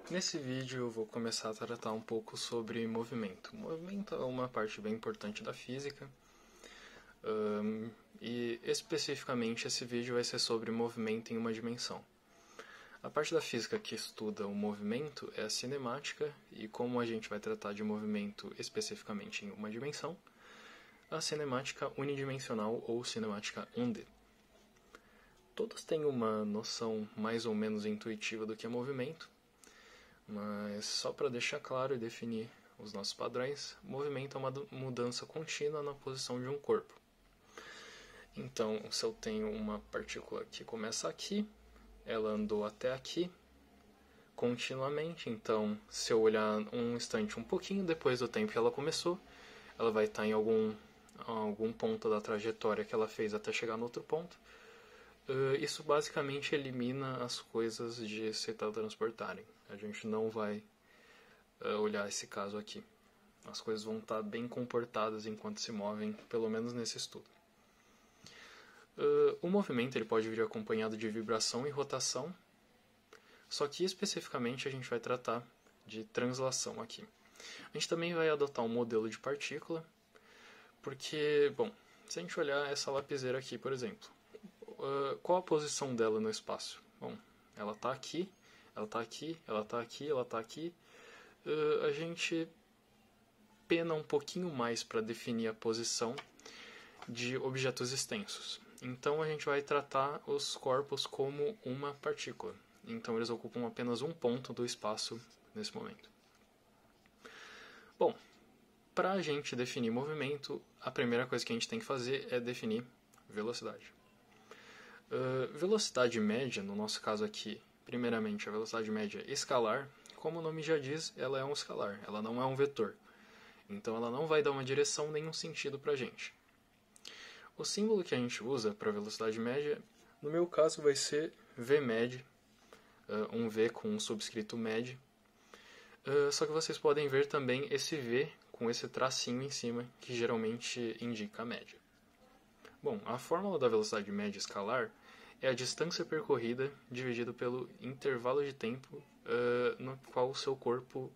Nesse vídeo eu vou começar a tratar um pouco sobre movimento. O movimento é uma parte bem importante da física, e especificamente esse vídeo vai ser sobre movimento em uma dimensão. A parte da física que estuda o movimento é a cinemática, e como a gente vai tratar de movimento especificamente em uma dimensão, a cinemática unidimensional ou cinemática 1D. Todos têm uma noção mais ou menos intuitiva do que é movimento, mas só para deixar claro e definir os nossos padrões, movimento é uma mudança contínua na posição de um corpo. Então, se eu tenho uma partícula que começa aqui, ela andou até aqui continuamente, então se eu olhar um instante um pouquinho depois do tempo que ela começou, ela vai estar em algum ponto da trajetória que ela fez até chegar no outro ponto. Isso basicamente elimina as coisas de se teletransportarem. A gente não vai olhar esse caso aqui. As coisas vão estar bem comportadas enquanto se movem, pelo menos nesse estudo. O movimento ele pode vir acompanhado de vibração e rotação, só que especificamente a gente vai tratar de translação aqui. A gente também vai adotar um modelo de partícula, porque, bom, se a gente olhar essa lapiseira aqui, por exemplo, qual a posição dela no espaço? Bom, ela está aqui, ela está aqui, ela está aqui, ela está aqui. A gente pena um pouquinho mais para definir a posição de objetos extensos. Então a gente vai tratar os corpos como uma partícula. Então eles ocupam apenas um ponto do espaço nesse momento. Bom, para a gente definir movimento, a primeira coisa que a gente tem que fazer é definir velocidade. Velocidade média, no nosso caso aqui, primeiramente a velocidade média escalar, como o nome já diz, ela é um escalar, ela não é um vetor. Então ela não vai dar uma direção nem um sentido para a gente. O símbolo que a gente usa para velocidade média, no meu caso vai ser Vmed, um V com um subscrito med. Só que vocês podem ver também esse V com esse tracinho em cima, que geralmente indica a média. Bom, a fórmula da velocidade média escalar é a distância percorrida dividido pelo intervalo de tempo no qual o seu corpo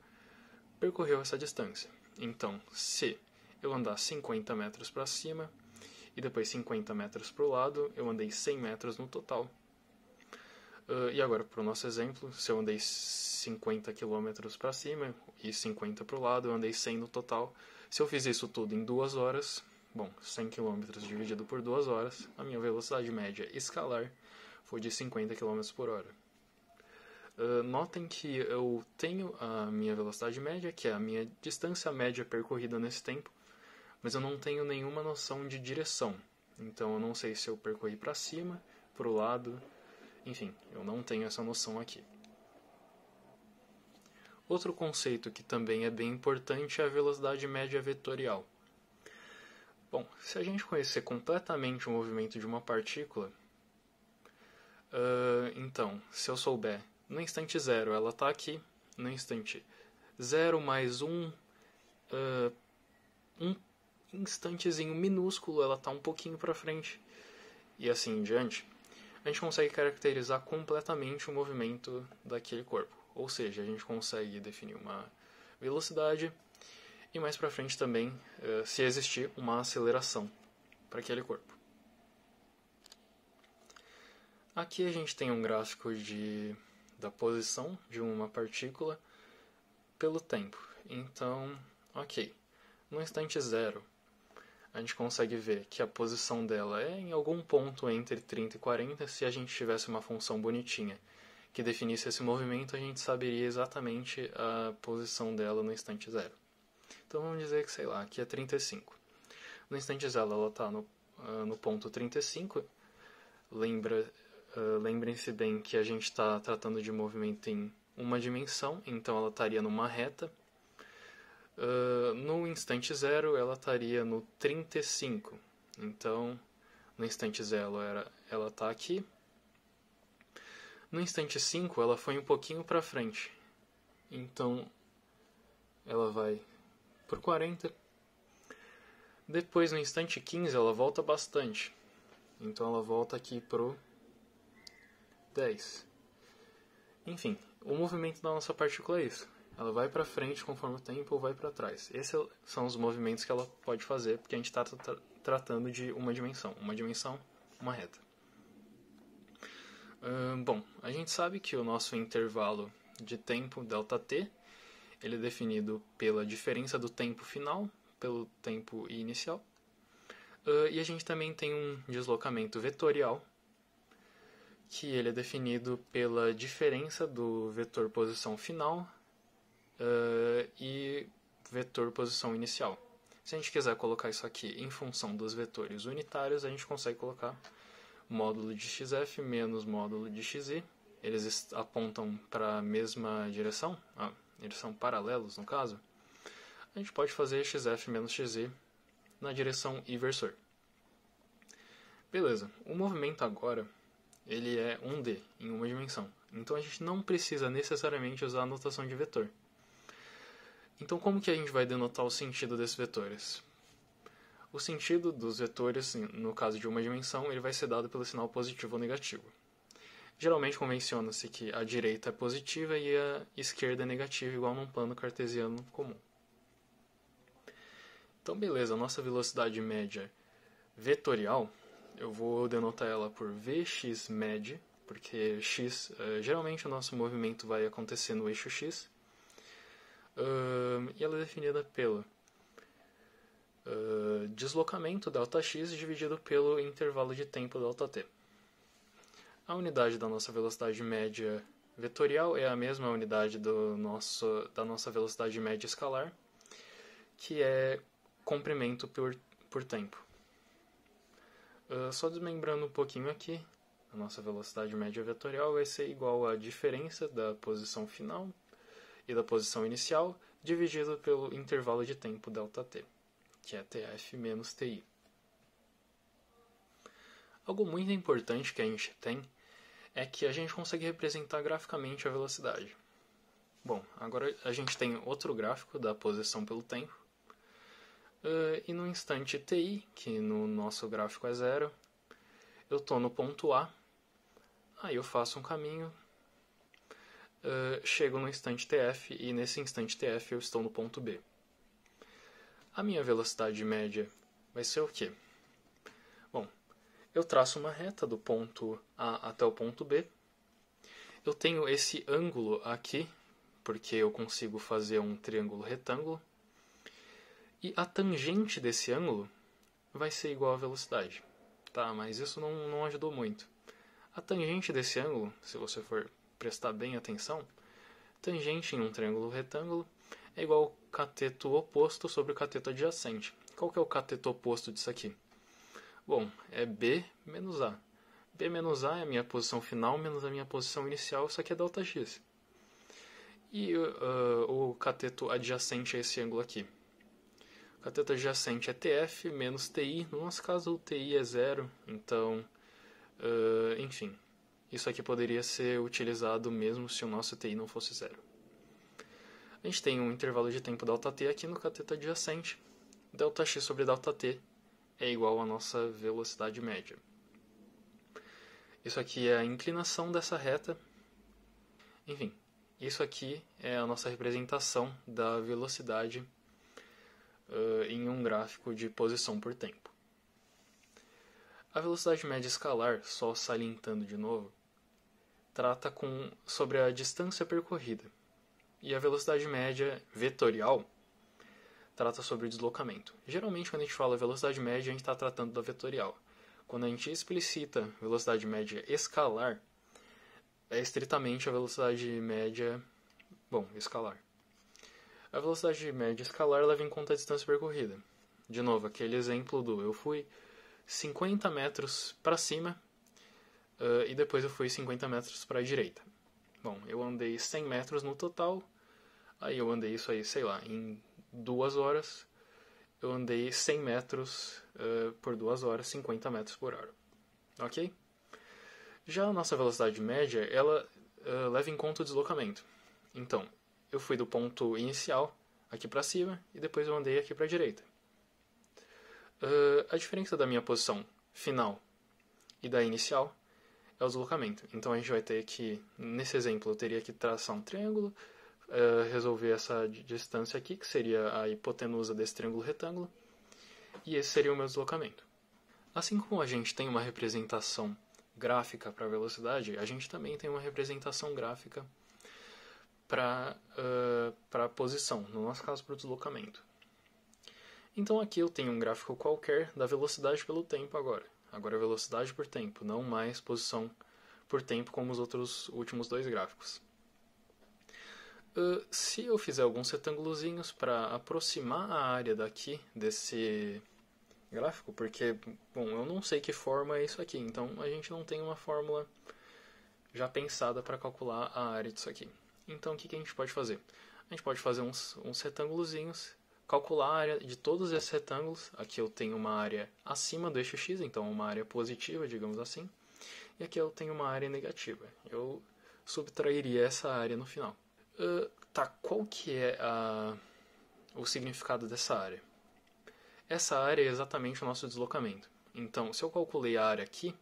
percorreu essa distância. Então, se eu andar 50 metros para cima e depois 50 metros para o lado, eu andei 100 metros no total. E agora, para o nosso exemplo, se eu andei 50 km para cima e 50 para o lado, eu andei 100 no total. Se eu fiz isso tudo em 2 horas, bom, 100 km dividido por 2 horas, a minha velocidade média escalar foi de 50 km por hora. Notem que eu tenho a minha velocidade média, que é a minha distância média percorrida nesse tempo, mas eu não tenho nenhuma noção de direção. Então eu não sei se eu percorri para cima, para o lado, enfim, eu não tenho essa noção aqui. Outro conceito que também é bem importante é a velocidade média vetorial. Bom, se a gente conhecer completamente o movimento de uma partícula, então, se eu souber, no instante zero ela está aqui, no instante 0 mais um instantezinho minúsculo ela está um pouquinho para frente, e assim em diante, a gente consegue caracterizar completamente o movimento daquele corpo. Ou seja, a gente consegue definir uma velocidade e mais para frente também, se existir uma aceleração para aquele corpo. Aqui a gente tem um gráfico da posição de uma partícula pelo tempo. Então, ok, no instante zero, a gente consegue ver que a posição dela é em algum ponto entre 30 e 40. Se a gente tivesse uma função bonitinha que definisse esse movimento, a gente saberia exatamente a posição dela no instante zero. Então vamos dizer que, sei lá, aqui é 35. No instante zero ela está no ponto 35. Lembrem-se bem que a gente está tratando de movimento em uma dimensão, então ela estaria numa reta. No instante zero ela estaria no 35. Então, no instante zero ela está aqui. No instante 5 ela foi um pouquinho para frente. Então, ela vai por 40. Depois, no instante 15, ela volta bastante. Então, ela volta aqui pro 10. Enfim, o movimento da nossa partícula é isso. Ela vai para frente conforme o tempo ou vai para trás. Esses são os movimentos que ela pode fazer, porque a gente está tratando de uma dimensão, uma reta. Bom, a gente sabe que o nosso intervalo de tempo, ΔT, ele é definido pela diferença do tempo final pelo tempo inicial. E a gente também tem um deslocamento vetorial, que ele é definido pela diferença do vetor posição final e vetor posição inicial. Se a gente quiser colocar isso aqui em função dos vetores unitários, a gente consegue colocar módulo de xf menos módulo de xi. Eles apontam para a mesma direção, eles são paralelos no caso. A gente pode fazer xf menos xi na direção inversor. Beleza, o movimento agora ele é 1D, em uma dimensão. Então a gente não precisa necessariamente usar a notação de vetor. Então como que a gente vai denotar o sentido desses vetores? O sentido dos vetores, no caso de uma dimensão, ele vai ser dado pelo sinal positivo ou negativo. Geralmente convenciona-se que a direita é positiva e a esquerda é negativa, igual num plano cartesiano comum. Então beleza, a nossa velocidade média vetorial, eu vou denotar ela por Vxmed, porque x, geralmente o nosso movimento vai acontecer no eixo x, e ela é definida pelo deslocamento Δx dividido pelo intervalo de tempo Δt. A unidade da nossa velocidade média vetorial é a mesma unidade da nossa velocidade média escalar, que é comprimento por tempo. Só desmembrando um pouquinho aqui, a nossa velocidade média vetorial vai ser igual à diferença da posição final e da posição inicial, dividido pelo intervalo de tempo Δt, que é Tf menos Ti. Algo muito importante que a gente tem é que a gente consegue representar graficamente a velocidade. Bom, agora a gente tem outro gráfico da posição pelo tempo, e no instante Ti, que no nosso gráfico é 0, eu estou no ponto A, aí eu faço um caminho, chego no instante Tf, e nesse instante Tf eu estou no ponto B. A minha velocidade média vai ser o quê? Bom, eu traço uma reta do ponto A até o ponto B, eu tenho esse ângulo aqui, porque eu consigo fazer um triângulo retângulo, e a tangente desse ângulo vai ser igual à velocidade. Tá, mas isso não ajudou muito. A tangente desse ângulo, se você for prestar bem atenção, tangente em um triângulo retângulo é igual ao cateto oposto sobre o cateto adjacente. Qual que é o cateto oposto disso aqui? Bom, é B menos A. B menos A é a minha posição final menos a minha posição inicial, isso aqui é Δx. E o cateto adjacente a esse ângulo aqui? O cateto adjacente é Tf menos Ti, no nosso caso o Ti é 0, então, enfim, isso aqui poderia ser utilizado mesmo se o nosso Ti não fosse 0. A gente tem um intervalo de tempo Δt aqui no cateto adjacente, Δx sobre Δt é igual à nossa velocidade média. Isso aqui é a inclinação dessa reta, enfim, isso aqui é a nossa representação da velocidade em um gráfico de posição por tempo. A velocidade média escalar, só salientando de novo, trata sobre a distância percorrida. E a velocidade média vetorial trata sobre o deslocamento. Geralmente, quando a gente fala velocidade média, a gente está tratando da vetorial. Quando a gente explicita velocidade média escalar, é estritamente a velocidade média, escalar. A velocidade média escalar leva em conta a distância percorrida. De novo, aquele exemplo do eu fui 50 metros para cima e depois eu fui 50 metros para a direita. Bom, eu andei 100 metros no total, aí eu andei isso aí, sei lá, em 2 horas, eu andei 100 metros por 2 horas, 50 metros por hora. Ok? Já a nossa velocidade média, ela leva em conta o deslocamento. Então, eu fui do ponto inicial aqui para cima e depois eu andei aqui para a direita. A diferença da minha posição final e da inicial é o deslocamento. Então a gente vai ter que, nesse exemplo, eu teria que traçar um triângulo, resolver essa distância aqui, que seria a hipotenusa desse triângulo retângulo, e esse seria o meu deslocamento. Assim como a gente tem uma representação gráfica para a velocidade, a gente também tem uma representação gráfica para a posição, no nosso caso para o deslocamento. Então aqui eu tenho um gráfico qualquer da velocidade pelo tempo agora. Agora é velocidade por tempo, não mais posição por tempo como os outros últimos dois gráficos. Se eu fizer alguns retângulozinhos para aproximar a área daqui desse gráfico, porque, bom, eu não sei que forma é isso aqui, então a gente não tem uma fórmula já pensada para calcular a área disso aqui. Então o que a gente pode fazer? A gente pode fazer uns retângulozinhos, calcular a área de todos esses retângulos. Aqui eu tenho uma área acima do eixo x, então uma área positiva, digamos assim, e aqui eu tenho uma área negativa. Eu subtrairia essa área no final. Qual que é o significado dessa área? Essa área é exatamente o nosso deslocamento. Então, se eu calculei a área aqui,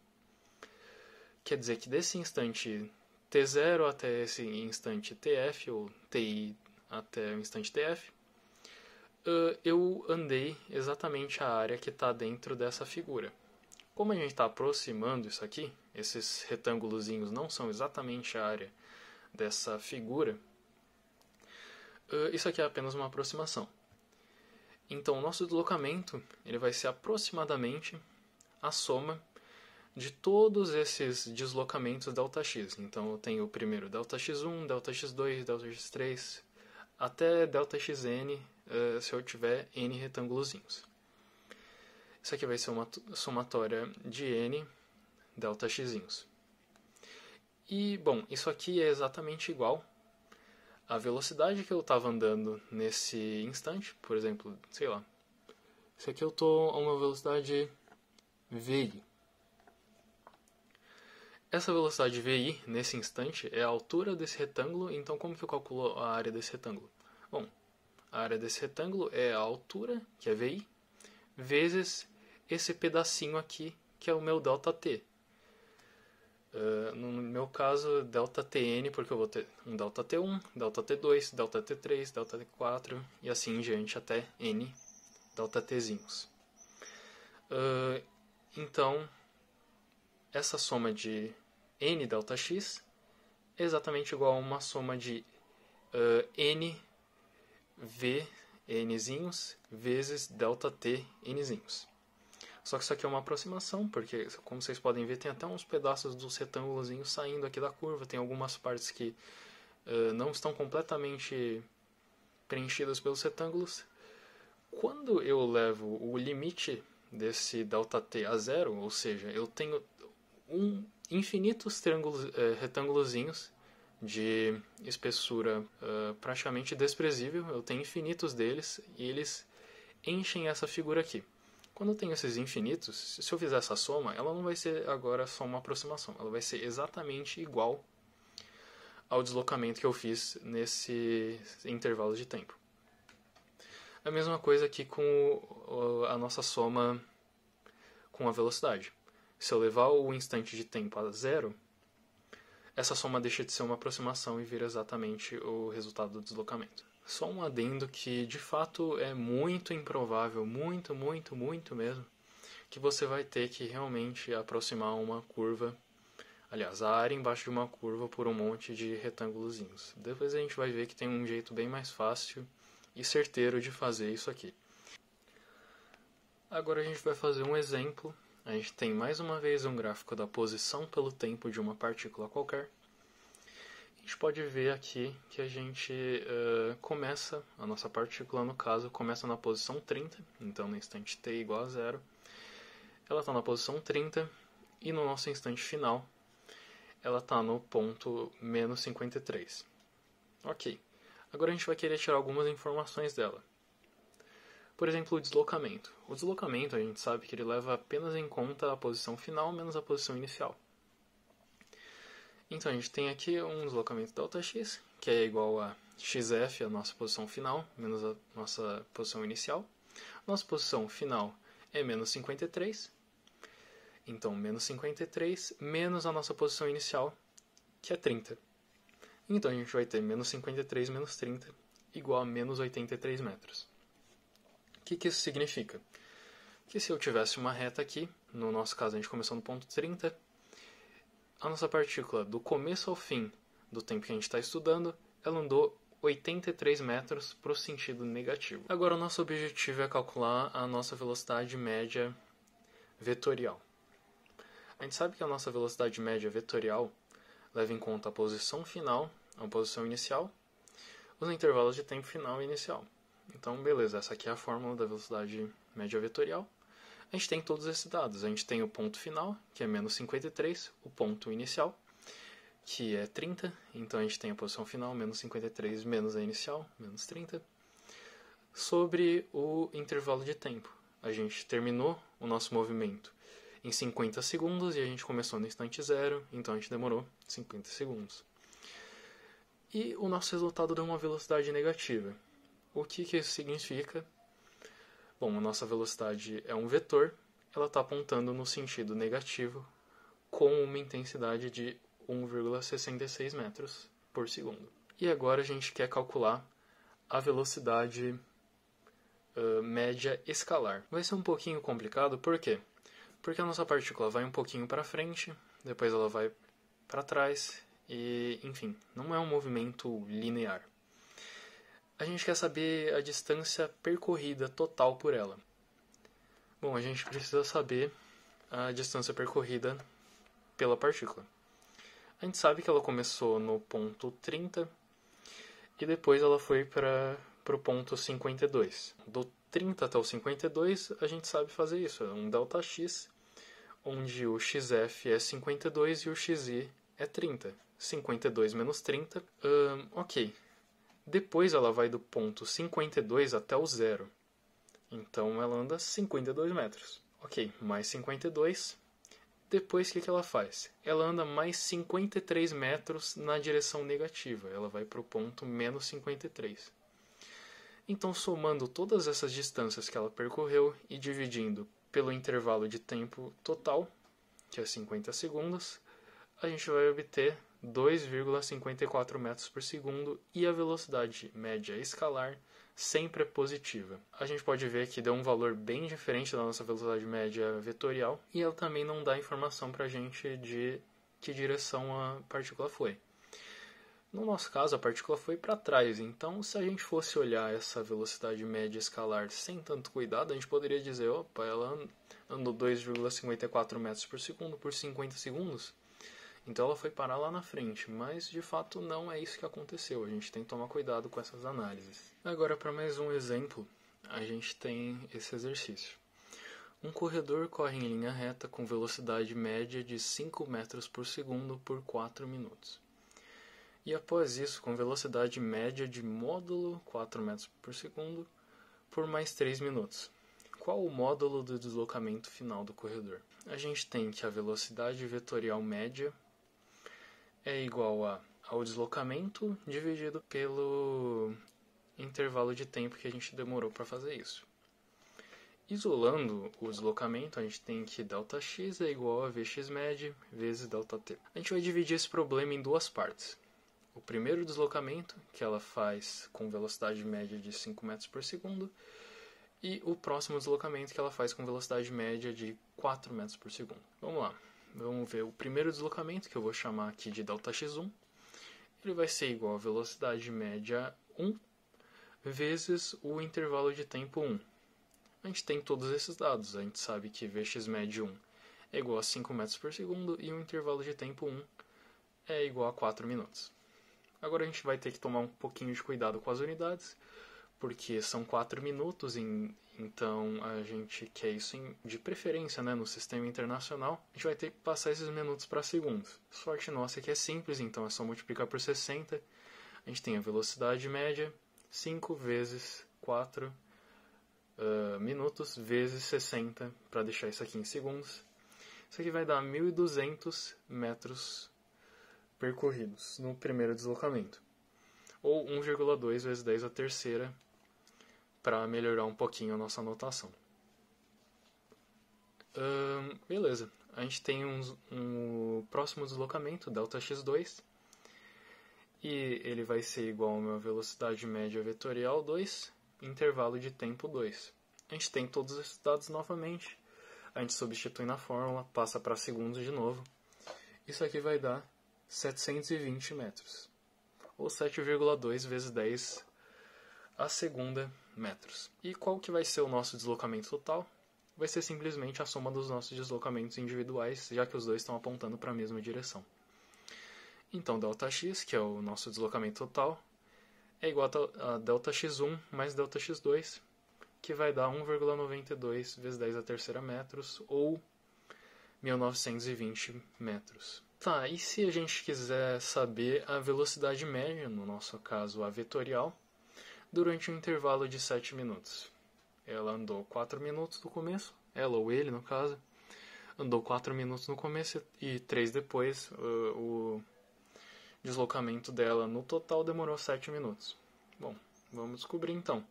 quer dizer que desse instante t0 até esse instante tf, ou ti até o instante tf, eu andei exatamente a área que está dentro dessa figura. Como a gente está aproximando isso aqui, esses retângulozinhos não são exatamente a área dessa figura, isso aqui é apenas uma aproximação. Então, o nosso deslocamento ele vai ser aproximadamente a soma de todos esses deslocamentos ΔX. Então, eu tenho o primeiro ΔX1, ΔX2, ΔX3, até ΔXN, se eu tiver N retângulozinhos. Isso aqui vai ser uma somatória de N ΔXinhos. E, bom, isso aqui é exatamente igual à velocidade que eu estava andando nesse instante. Por exemplo, sei lá, isso aqui eu estou a uma velocidade VI. Essa velocidade VI, nesse instante, é a altura desse retângulo. Então, como que eu calculo a área desse retângulo? Bom, a área desse retângulo é a altura, que é VI, vezes esse pedacinho aqui, que é o meu ΔT. No meu caso, ΔTN, porque eu vou ter um ΔT1, ΔT2, ΔT3, ΔT4 e assim em diante até N ΔTzinhos. Então, essa soma de N ΔX é exatamente igual a uma soma de N V Nzinhos vezes ΔT Nzinhos. Só que isso aqui é uma aproximação, porque, como vocês podem ver, tem até uns pedaços dos retângulozinhos saindo aqui da curva. Tem algumas partes que não estão completamente preenchidas pelos retângulos. Quando eu levo o limite desse ΔT a zero, ou seja, eu tenho infinitos retângulozinhos de espessura praticamente desprezível, eu tenho infinitos deles e eles enchem essa figura aqui. Quando eu tenho esses infinitos, se eu fizer essa soma, ela não vai ser agora só uma aproximação, ela vai ser exatamente igual ao deslocamento que eu fiz nesse intervalo de tempo. A mesma coisa aqui com a nossa soma com a velocidade. Se eu levar o instante de tempo a zero, essa soma deixa de ser uma aproximação e vira exatamente o resultado do deslocamento. Só um adendo que, de fato, é muito improvável, muito mesmo, que você vai ter que realmente aproximar uma curva, aliás, a área embaixo de uma curva por um monte de retângulozinhos. Depois a gente vai ver que tem um jeito bem mais fácil e certeiro de fazer isso aqui. Agora a gente vai fazer um exemplo. A gente tem mais uma vez um gráfico da posição pelo tempo de uma partícula qualquer. A gente pode ver aqui que a gente começa, a nossa partícula no caso, começa na posição 30, então no instante t igual a zero. Ela está na posição 30 e no nosso instante final ela está no ponto menos 53. Ok, agora a gente vai querer tirar algumas informações dela. Por exemplo, o deslocamento. O deslocamento a gente sabe que ele leva apenas em conta a posição final menos a posição inicial. Então a gente tem aqui um deslocamento ΔX, que é igual a xf, a nossa posição final, menos a nossa posição inicial. Nossa posição final é menos 53. Então, menos 53 menos a nossa posição inicial, que é 30. Então, a gente vai ter menos 53 menos 30 igual a menos 83 metros. O que isso significa? Que se eu tivesse uma reta aqui, no nosso caso a gente começou no ponto 30, a nossa partícula do começo ao fim do tempo que a gente está estudando, ela andou 83 metros para o sentido negativo. Agora o nosso objetivo é calcular a nossa velocidade média vetorial. A gente sabe que a nossa velocidade média vetorial leva em conta a posição final, a posição inicial, os intervalos de tempo final e inicial. Então, beleza, essa aqui é a fórmula da velocidade média vetorial. A gente tem todos esses dados. A gente tem o ponto final, que é menos 53, o ponto inicial, que é 30. Então, a gente tem a posição final, menos 53, menos a inicial, menos 30. Sobre o intervalo de tempo. A gente terminou o nosso movimento em 50 segundos e a gente começou no instante zero, então a gente demorou 50 segundos. E o nosso resultado deu uma velocidade negativa. O que isso significa? Bom, a nossa velocidade é um vetor, ela está apontando no sentido negativo com uma intensidade de 1,66 metros por segundo. E agora a gente quer calcular a velocidade média escalar. Vai ser um pouquinho complicado, por quê? Porque a nossa partícula vai um pouquinho para frente, depois ela vai para trás, e, enfim, não é um movimento linear. A gente quer saber a distância percorrida total por ela. Bom, a gente precisa saber a distância percorrida pela partícula. A gente sabe que ela começou no ponto 30 e depois ela foi para o ponto 52. Do 30 até o 52, a gente sabe fazer isso. É um ΔX, onde o XF é 52 e o XY é 30. 52 menos 30. Ok. Depois ela vai do ponto 52 até o zero. Então ela anda 52 metros. Ok, mais 52. Depois o que ela faz? Ela anda mais 53 metros na direção negativa. Ela vai para o ponto menos 53. Então, somando todas essas distâncias que ela percorreu e dividindo pelo intervalo de tempo total, que é 50 segundos, a gente vai obter 2,54 metros por segundo e a velocidade média escalar sempre é positiva. A gente pode ver que deu um valor bem diferente da nossa velocidade média vetorial e ela também não dá informação para a gente de que direção a partícula foi. No nosso caso, a partícula foi para trás, então se a gente fosse olhar essa velocidade média escalar sem tanto cuidado, a gente poderia dizer, opa, ela andou 2,54 metros por segundo por 50 segundos, então ela foi parar lá na frente, mas de fato não é isso que aconteceu, a gente tem que tomar cuidado com essas análises. Agora, para mais um exemplo, a gente tem esse exercício. Um corredor corre em linha reta com velocidade média de 5 metros por segundo por 4 minutos. E após isso, com velocidade média de módulo 4 metros por segundo por mais 3 minutos. Qual o módulo do deslocamento final do corredor? A gente tem que a velocidade vetorial média é igual ao deslocamento dividido pelo intervalo de tempo que a gente demorou para fazer isso. Isolando o deslocamento, a gente tem que ΔX é igual a Vxmed vezes ΔT. A gente vai dividir esse problema em duas partes. O primeiro deslocamento, que ela faz com velocidade média de 5 metros por segundo, e o próximo deslocamento, que ela faz com velocidade média de 4 metros por segundo. Vamos lá, vamos ver o primeiro deslocamento, que eu vou chamar aqui de ΔX1. Ele vai ser igual a velocidade média 1 vezes o intervalo de tempo 1. A gente tem todos esses dados, a gente sabe que Vxmed 1 é igual a 5 metros por segundo e o intervalo de tempo 1 é igual a 4 minutos. Agora a gente vai ter que tomar um pouquinho de cuidado com as unidades, porque são 4 minutos, então a gente quer isso de preferência, né, no sistema internacional. A gente vai ter que passar esses minutos para segundos. Sorte nossa que é simples, então é só multiplicar por 60. A gente tem a velocidade média, 5 vezes 4 minutos, vezes 60, para deixar isso aqui em segundos. Isso aqui vai dar 1.200 metros percorridos no primeiro deslocamento, ou 1,2 vezes 10 a terceira, para melhorar um pouquinho a nossa anotação. Beleza, a gente tem um próximo deslocamento, Δx2, e ele vai ser igual a uma velocidade média vetorial 2, intervalo de tempo 2. A gente tem todos esses dados novamente, a gente substitui na fórmula, passa para segundos de novo. Isso aqui vai dar 720 metros, ou 7,2 vezes 10 a segunda metros. E qual que vai ser o nosso deslocamento total? Vai ser simplesmente a soma dos nossos deslocamentos individuais, já que os dois estão apontando para a mesma direção. Então, Δx, que é o nosso deslocamento total, é igual a Δx1 mais Δx2, que vai dar 1,92 vezes 10 a terceira metros, ou 1920 metros. Tá, e se a gente quiser saber a velocidade média, no nosso caso a vetorial, durante um intervalo de 7 minutos? Ela andou 4 minutos no começo, ela ou ele no caso, andou 4 minutos no começo e 3 depois. O deslocamento dela no total demorou 7 minutos. Bom, vamos descobrir então.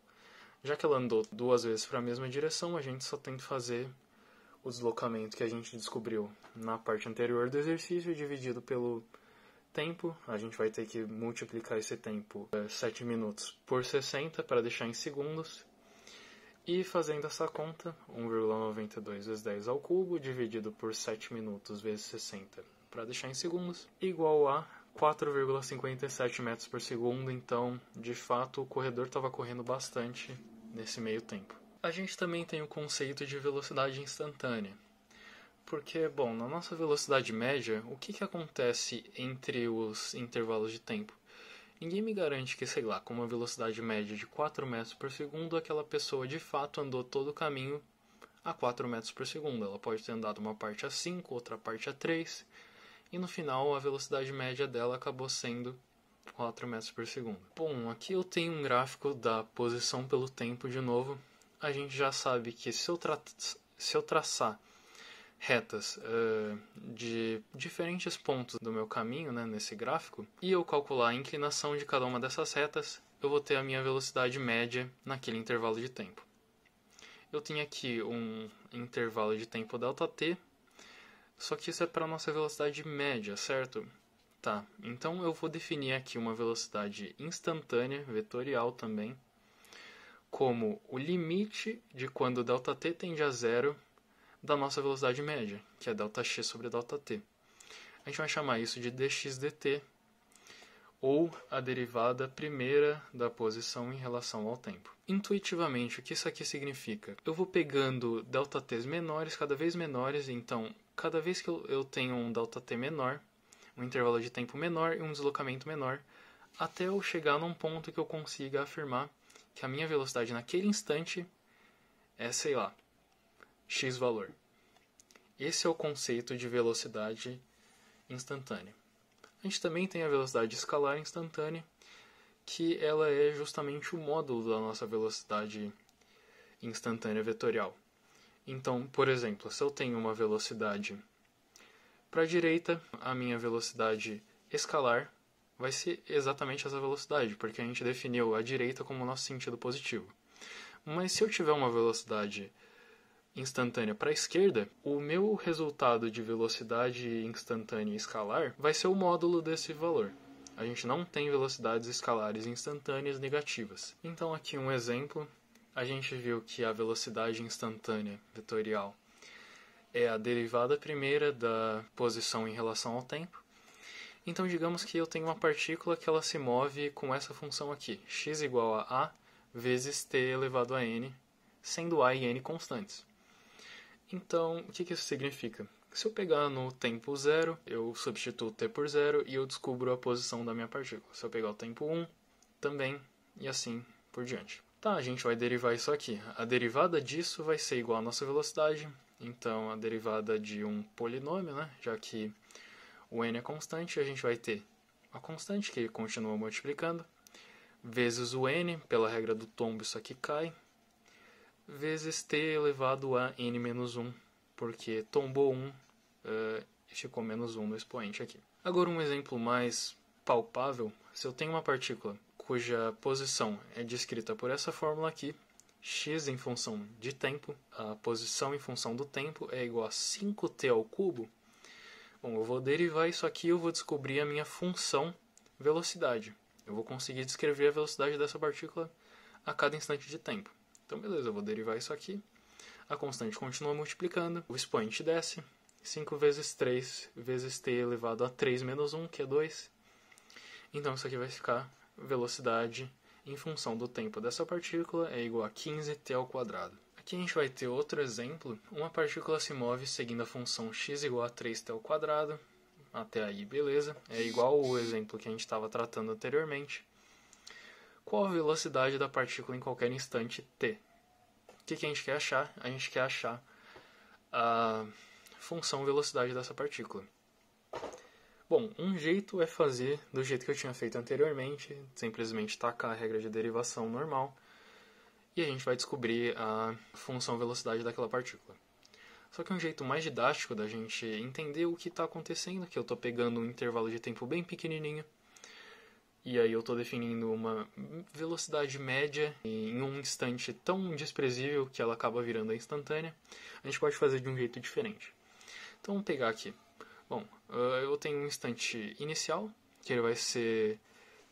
Já que ela andou 2 vezes para a mesma direção, a gente só tem que fazer o deslocamento que a gente descobriu na parte anterior do exercício dividido pelo tempo. A gente vai ter que multiplicar esse tempo, 7 minutos, por 60 para deixar em segundos. E fazendo essa conta, 1,92 vezes 10 ao cubo, dividido por 7 minutos vezes 60, para deixar em segundos, igual a 4,57 metros por segundo. Então, de fato, o corredor estava correndo bastante nesse meio tempo. A gente também tem o conceito de velocidade instantânea. Porque, bom, na nossa velocidade média, o que acontece entre os intervalos de tempo? Ninguém me garante que, sei lá, com uma velocidade média de 4 metros por segundo, aquela pessoa de fato andou todo o caminho a 4 metros por segundo. Ela pode ter andado uma parte a 5, outra parte a 3, e no final a velocidade média dela acabou sendo 4 metros por segundo. Bom, aqui eu tenho um gráfico da posição pelo tempo de novo. A gente já sabe que se eu traçar retas de diferentes pontos do meu caminho, né, nesse gráfico, e eu calcular a inclinação de cada uma dessas retas, eu vou ter a minha velocidade média naquele intervalo de tempo. Eu tenho aqui um intervalo de tempo ΔT, só que isso é para a nossa velocidade média, certo? Tá, então eu vou definir aqui uma velocidade instantânea, vetorial também, como o limite de quando ΔT tende a zero da nossa velocidade média, que é Δx sobre Δt. A gente vai chamar isso de dx/dt, ou a derivada primeira da posição em relação ao tempo. Intuitivamente, o que isso aqui significa? Eu vou pegando Δt's menores, cada vez menores, então, cada vez que eu tenho um Δt menor, um intervalo de tempo menor e um deslocamento menor, até eu chegar num ponto que eu consiga afirmar que a minha velocidade naquele instante é, sei lá, x valor. Esse é o conceito de velocidade instantânea. A gente também tem a velocidade escalar instantânea, que ela é justamente o módulo da nossa velocidade instantânea vetorial. Então, por exemplo, se eu tenho uma velocidade para a direita, a minha velocidade escalar vai ser exatamente essa velocidade, porque a gente definiu a direita como nosso sentido positivo. Mas se eu tiver uma velocidade instantânea para a esquerda, o meu resultado de velocidade instantânea escalar vai ser o módulo desse valor. A gente não tem velocidades escalares instantâneas negativas. Então aqui um exemplo, a gente viu que a velocidade instantânea vetorial é a derivada primeira da posição em relação ao tempo. Então digamos que eu tenho uma partícula que ela se move com essa função aqui, x igual a vezes t elevado a n, sendo a e n constantes. Então, o que isso significa? Se eu pegar no tempo 0, eu substituo t por 0 e eu descubro a posição da minha partícula. Se eu pegar o tempo 1, também, e assim por diante. Tá, a gente vai derivar isso aqui. A derivada disso vai ser igual à nossa velocidade, então a derivada de um polinômio, né? Já que o n é constante, a gente vai ter a constante, que continua multiplicando, vezes o n, pela regra do tombo isso aqui cai, vezes t elevado a n menos 1, porque tombou 1 e ficou menos 1 no expoente aqui. Agora um exemplo mais palpável, se eu tenho uma partícula cuja posição é descrita por essa fórmula aqui, x em função de tempo, a posição em função do tempo é igual a 5t ao cubo, bom, eu vou derivar isso aqui e eu vou descobrir a minha função velocidade. Eu vou conseguir descrever a velocidade dessa partícula a cada instante de tempo. Então, beleza, eu vou derivar isso aqui. A constante continua multiplicando, o expoente desce. 5 vezes 3 vezes t elevado a 3 menos 1, que é 2. Então, isso aqui vai ficar velocidade em função do tempo dessa partícula é igual a 15t ao quadrado. Aqui a gente vai ter outro exemplo. Uma partícula se move seguindo a função x igual a 3t ao quadrado. Até aí, beleza. É igual o exemplo que a gente estava tratando anteriormente. Qual a velocidade da partícula em qualquer instante t? O que a gente quer achar? A gente quer achar a função velocidade dessa partícula. Bom, um jeito é fazer do jeito que eu tinha feito anteriormente, simplesmente tacar a regra de derivação normal, e a gente vai descobrir a função velocidade daquela partícula. Só que um jeito mais didático da gente entender o que está acontecendo, que eu estou pegando um intervalo de tempo bem pequenininho, e aí eu estou definindo uma velocidade média em um instante tão desprezível que ela acaba virando a instantânea, a gente pode fazer de um jeito diferente. Então vamos pegar aqui. Bom, eu tenho um instante inicial, que ele vai ser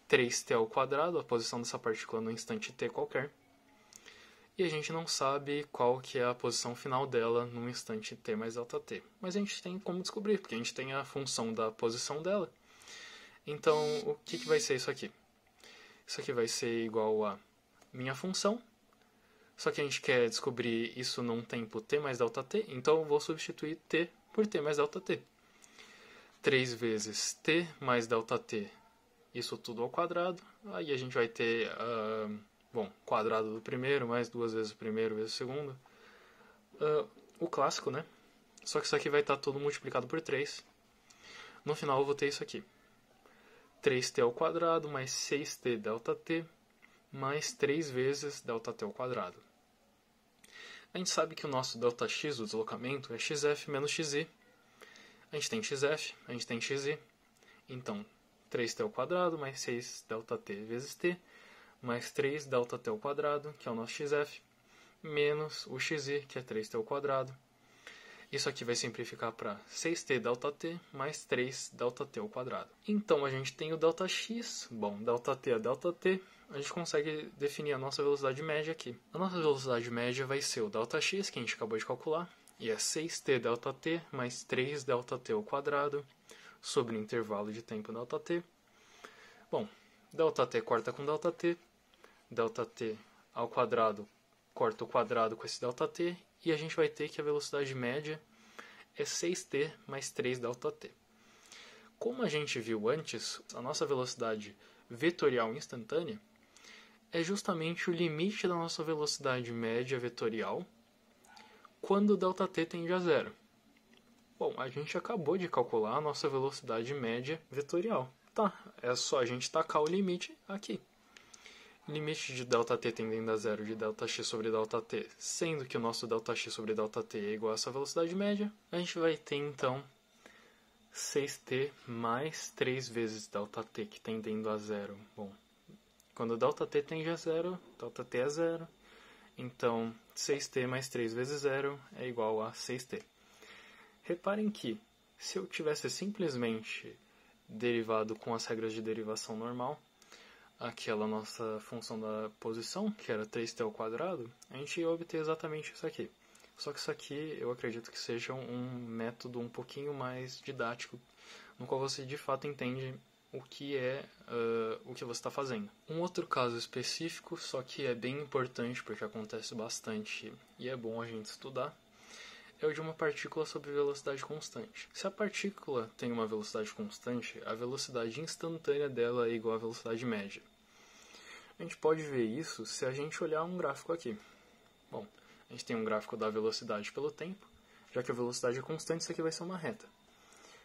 3t ao quadrado, a posição dessa partícula no instante t qualquer. E a gente não sabe qual que é a posição final dela no instante t mais delta t. Mas a gente tem como descobrir, porque a gente tem a função da posição dela. Então, o que vai ser isso aqui? Isso aqui vai ser igual a minha função, só que a gente quer descobrir isso num tempo t mais delta t, então eu vou substituir t por t mais delta t. 3 vezes t mais delta t, isso tudo ao quadrado. Aí a gente vai ter, quadrado do primeiro, mais 2 vezes o primeiro vezes o segundo. O clássico, né? Só que isso aqui vai estar tudo multiplicado por 3. No final eu vou ter isso aqui. 3t ao quadrado mais 6t delta t mais 3 vezes delta t ao quadrado. A gente sabe que o nosso Δx, o deslocamento, é xf menos xi. A gente tem xf, a gente tem xi. Então, 3t ao quadrado mais 6 ΔT vezes t, mais 3 ΔT ao quadrado, que é o nosso xf, menos o xi, que é 3t ao quadrado. Isso aqui vai simplificar para 6t ΔT mais 3 ΔT ao quadrado. Então, a gente tem o Δx, bom, ΔT é ΔT, a gente consegue definir a nossa velocidade média aqui. A nossa velocidade média vai ser o Δx, que a gente acabou de calcular, e é 6t ΔT mais 3 ΔT ao quadrado, sobre o intervalo de tempo ΔT. Bom, ΔT corta com ΔT, ΔT ao quadrado corta o quadrado com esse ΔT, e a gente vai ter que a velocidade média é 6t mais 3 ΔT. Como a gente viu antes, a nossa velocidade vetorial instantânea é justamente o limite da nossa velocidade média vetorial quando o ΔT tende a zero. Bom, a gente acabou de calcular a nossa velocidade média vetorial. Tá, é só a gente tacar o limite aqui. Limite de ΔT tendendo a zero de Δx sobre ΔT, sendo que o nosso Δx sobre ΔT é igual a essa velocidade média, a gente vai ter então 6t mais 3 vezes ΔT, que tendendo a zero. Bom, quando ΔT tende a zero, ΔT é zero, então 6t mais 3 vezes zero é igual a 6t. Reparem que, se eu tivesse simplesmente derivado com as regras de derivação normal, aquela nossa função da posição, que era 3t ao quadrado, a gente ia obter exatamente isso aqui. Só que isso aqui eu acredito que seja um método um pouquinho mais didático, no qual você de fato entende o que é o que você está fazendo. Um outro caso específico, só que é bem importante porque acontece bastante e é bom a gente estudar, é o de uma partícula sob velocidade constante. Se a partícula tem uma velocidade constante, a velocidade instantânea dela é igual à velocidade média. A gente pode ver isso se a gente olhar um gráfico aqui. Bom, a gente tem um gráfico da velocidade pelo tempo, já que a velocidade é constante, isso aqui vai ser uma reta.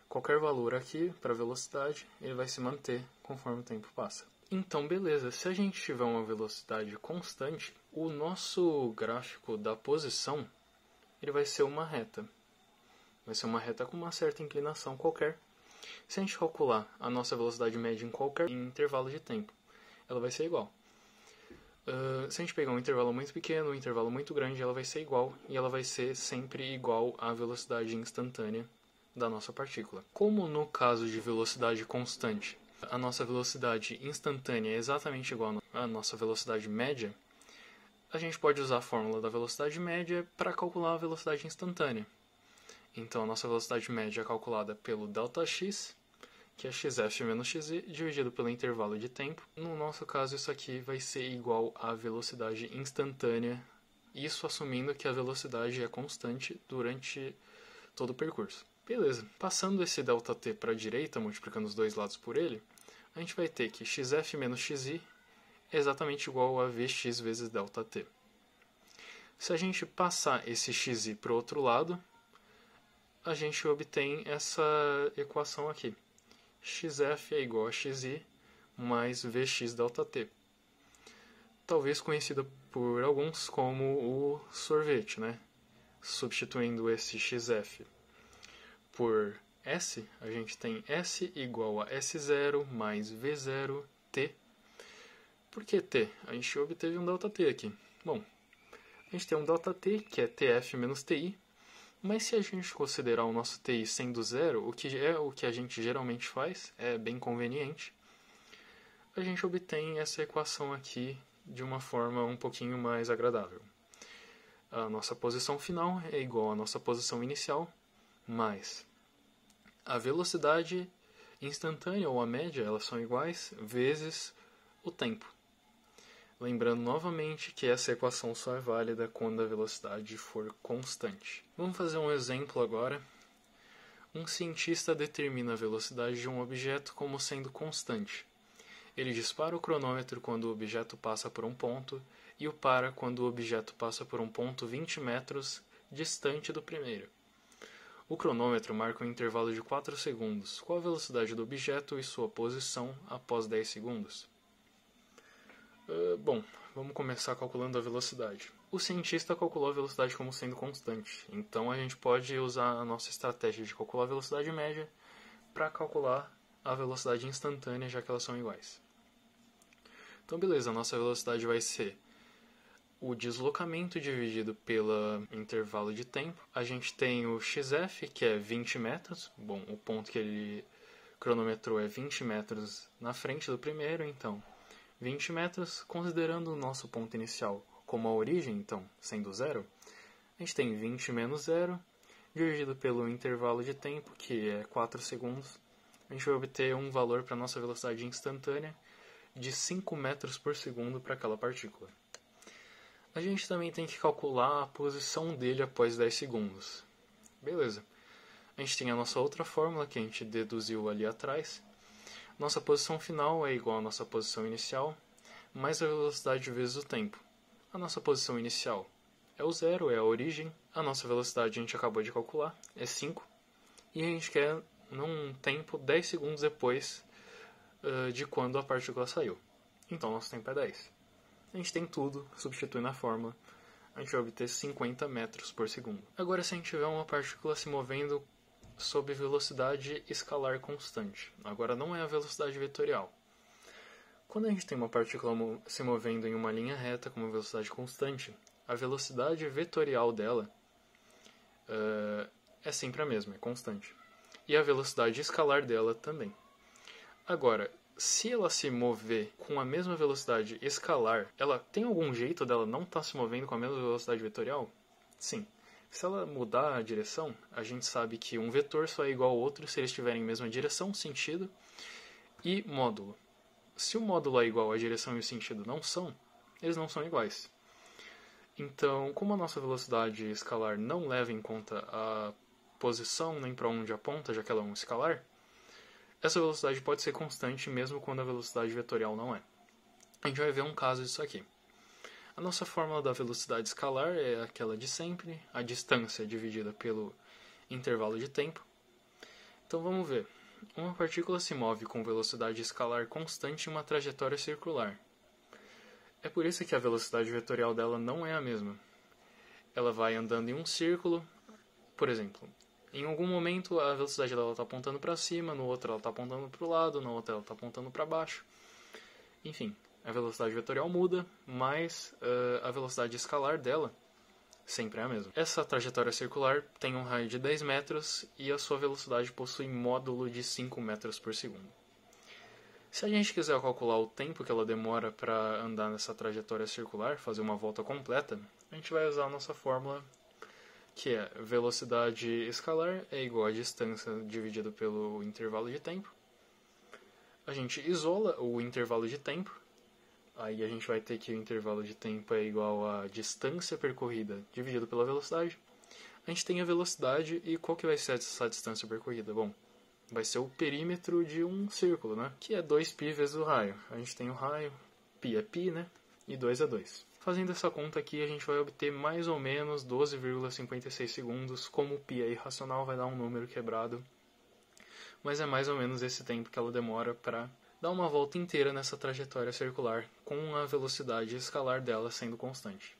Qualquer valor aqui para a velocidade, ele vai se manter conforme o tempo passa. Então, beleza, se a gente tiver uma velocidade constante, o nosso gráfico da posição ele vai ser uma reta. Vai ser uma reta com uma certa inclinação qualquer. Se a gente calcular a nossa velocidade média em qualquer intervalo de tempo, ela vai ser igual. Se a gente pegar um intervalo muito pequeno, um intervalo muito grande, ela vai ser igual, e ela vai ser sempre igual à velocidade instantânea da nossa partícula. Como no caso de velocidade constante, a nossa velocidade instantânea é exatamente igual à nossa velocidade média, a gente pode usar a fórmula da velocidade média para calcular a velocidade instantânea. Então, a nossa velocidade média é calculada pelo ΔX, que é xf menos xy, dividido pelo intervalo de tempo. No nosso caso, isso aqui vai ser igual à velocidade instantânea, isso assumindo que a velocidade é constante durante todo o percurso. Beleza, passando esse ΔT para a direita, multiplicando os dois lados por ele, a gente vai ter que xf menos xy é exatamente igual a Vx vezes ΔT. Se a gente passar esse xy para o outro lado, a gente obtém essa equação aqui. Xf é igual a xy mais Vx ΔT. Talvez conhecida por alguns como o sorvete, né? Substituindo esse xf por S, a gente tem S igual a S0 mais V0 T. Por que T? A gente obteve um ΔT aqui. Bom, a gente tem um ΔT, que é TF menos TI, mas se a gente considerar o nosso TI sendo zero, o que é o que a gente geralmente faz, é bem conveniente, a gente obtém essa equação aqui de uma forma um pouquinho mais agradável. A nossa posição final é igual à nossa posição inicial, mais a velocidade instantânea ou a média, elas são iguais, vezes o tempo. Lembrando novamente que essa equação só é válida quando a velocidade for constante. Vamos fazer um exemplo agora. Um cientista determina a velocidade de um objeto como sendo constante. Ele dispara o cronômetro quando o objeto passa por um ponto e o para quando o objeto passa por um ponto 20 metros distante do primeiro. O cronômetro marca um intervalo de 4 segundos. Qual a velocidade do objeto e sua posição após 10 segundos? Bom, vamos começar calculando a velocidade. O cientista calculou a velocidade como sendo constante, então a gente pode usar a nossa estratégia de calcular a velocidade média para calcular a velocidade instantânea, já que elas são iguais. Então, beleza, a nossa velocidade vai ser o deslocamento dividido pelo intervalo de tempo. A gente tem o xf, que é 20 metros. Bom, o ponto que ele cronometrou é 20 metros na frente do primeiro, então 20 metros, considerando o nosso ponto inicial como a origem, então, sendo zero, a gente tem 20 menos zero, dividido pelo intervalo de tempo, que é 4 segundos, a gente vai obter um valor para a nossa velocidade instantânea de 5 metros por segundo para aquela partícula. A gente também tem que calcular a posição dele após 10 segundos. Beleza. A gente tem a nossa outra fórmula que a gente deduziu ali atrás. Nossa posição final é igual à nossa posição inicial, mais a velocidade vezes o tempo. A nossa posição inicial é o zero, é a origem. A nossa velocidade a gente acabou de calcular, é 5. E a gente quer num tempo 10 segundos depois de quando a partícula saiu. Então, nosso tempo é 10. A gente tem tudo, substitui na fórmula, a gente vai obter 50 metros por segundo. Agora, se a gente tiver uma partícula se movendo sob velocidade escalar constante. Agora não é a velocidade vetorial. Quando a gente tem uma partícula se movendo em uma linha reta com uma velocidade constante, a velocidade vetorial dela é sempre a mesma, é constante. E a velocidade escalar dela também. Agora, se ela se mover com a mesma velocidade escalar, ela tem algum jeito dela não estar se movendo com a mesma velocidade vetorial? Sim. Se ela mudar a direção, a gente sabe que um vetor só é igual ao outro se eles estiverem em mesma direção, sentido e módulo. Se o módulo é igual, a direção e o sentido não são, eles não são iguais. Então, como a nossa velocidade escalar não leva em conta a posição nem para onde aponta, já que ela é um escalar, essa velocidade pode ser constante mesmo quando a velocidade vetorial não é. A gente vai ver um caso disso aqui. A nossa fórmula da velocidade escalar é aquela de sempre, a distância dividida pelo intervalo de tempo. Então vamos ver. Uma partícula se move com velocidade escalar constante em uma trajetória circular. É por isso que a velocidade vetorial dela não é a mesma. Ela vai andando em um círculo, por exemplo. Em algum momento a velocidade dela está apontando para cima, no outro ela está apontando para o lado, no outro ela está apontando para baixo. Enfim, A velocidade vetorial muda, mas a velocidade escalar dela sempre é a mesma. Essa trajetória circular tem um raio de 10 metros e a sua velocidade possui módulo de 5 metros por segundo. Se a gente quiser calcular o tempo que ela demora para andar nessa trajetória circular, fazer uma volta completa, a gente vai usar a nossa fórmula, que é velocidade escalar é igual a distância dividido pelo intervalo de tempo. A gente isola o intervalo de tempo, aí a gente vai ter que o intervalo de tempo é igual a distância percorrida dividido pela velocidade. A gente tem a velocidade e qual que vai ser essa distância percorrida? Bom, vai ser o perímetro de um círculo, né? Que é 2π vezes o raio. A gente tem o raio, π é π, né? E 2 é 2. Fazendo essa conta aqui, a gente vai obter mais ou menos 12,56 segundos. Como o π é irracional, vai dar um número quebrado. Mas é mais ou menos esse tempo que ela demora para dar uma volta inteira nessa trajetória circular, com a velocidade escalar dela sendo constante.